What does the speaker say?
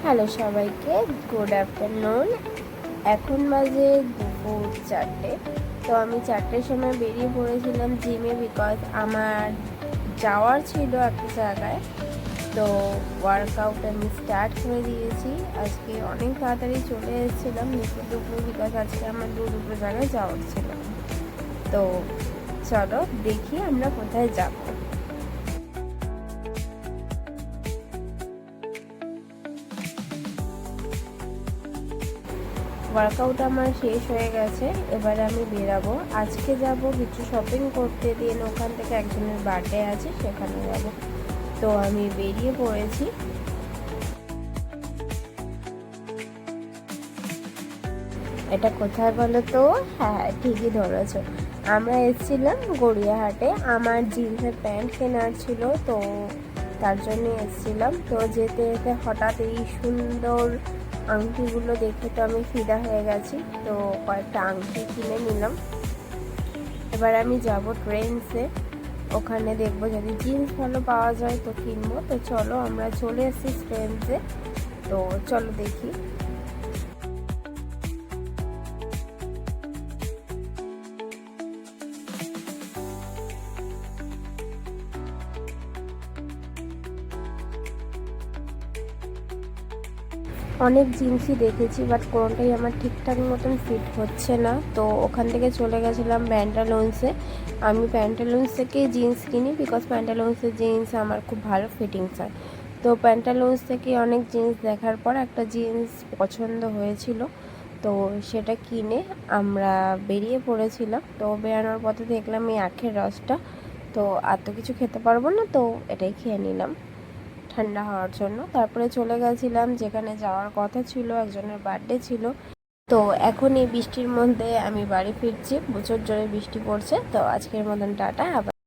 Hello সবাইকে, good afternoon. এখন বাজে দুপুর 4টে। তো আমি 4টের সময় বেরিয়ে পড়েছিলাম জিমে, বিকজ আমার যাওয়ার ছিল একটা জায়গায়। তো ওয়ার্কআউট আমি স্টার্ট করে দিয়েছি। আজকে অনেক তাড়াতাড়ি চলে এসেছিলাম দুপুর, বিকজ আজকে আমার দুটো জায়গায় যাওয়ার ছিল। তো চলো দেখি আমরা কোথায় যাবো। ওয়ার্কআউট আমার শেষ হয়ে গেছে, এবারে আমি বেরাবো। আজকে যাব কিছু শপিং করতে, দিয়ে ওখান থেকে একজনের বার্থডে আছে, সেখানে যাব। তো আমি বেরিয়ে পড়েছি। এটা কোথায় বলো তো? হ্যাঁ, ঠিকই ধরেছ, আমরা এসেছিলাম গড়িয়াহাটে। আমার জিন্সের প্যান্ট কেনার ছিল, তো তার জন্য এসেছিলাম। তো যেতে যেতে হঠাৎ এই সুন্দর আংটিগুলো দেখে তো আমি ফিদা হয়ে গেছি। তো কয়েকটা আংটি কিনে নিলাম। এবার আমি যাব ট্রেন্ডসে, ওখানে দেখবো যদি জিন্স ভালো পাওয়া যায় তো কিনবো। তো চলো, আমরা চলে এসেছি ট্রেন্ডসে। তো চলো দেখি। অনেক জিন্সই দেখেছি, বাট কোনোটাই আমার ঠিকঠাক মতন ফিট হচ্ছে না। তো ওখান থেকে চলে গেছিলাম প্যান্টালুন্সে। আমি প্যান্টালুন্স থেকে জিন্স কিনি, বিকজ প্যান্টালুন্সের জিন্স আমার খুব ভালো ফিটিংস হয়। তো প্যান্টালুন্স থেকে অনেক জিন্স দেখার পর একটা জিন্স পছন্দ হয়েছিল, তো সেটা কিনে আমরা বেরিয়ে পড়েছিলাম। তো বেরানোর পথে দেখলাম এই আখের রসটা, তো আর তো কিছু খেতে পারবো না, তো এটাই খেয়ে নিলাম ঠান্ডা হওয়ার জন্য। তারপরে চলে গেছিলাম যেখানে যাওয়ার কথা ছিল, একজনের বার্থডে ছিল। তো এখন এই বৃষ্টির মধ্যে আমি বাড়ি ফিরছি, প্রচুর জোরে বৃষ্টি পড়ছে। তো আজকের মতন টাটা। আবার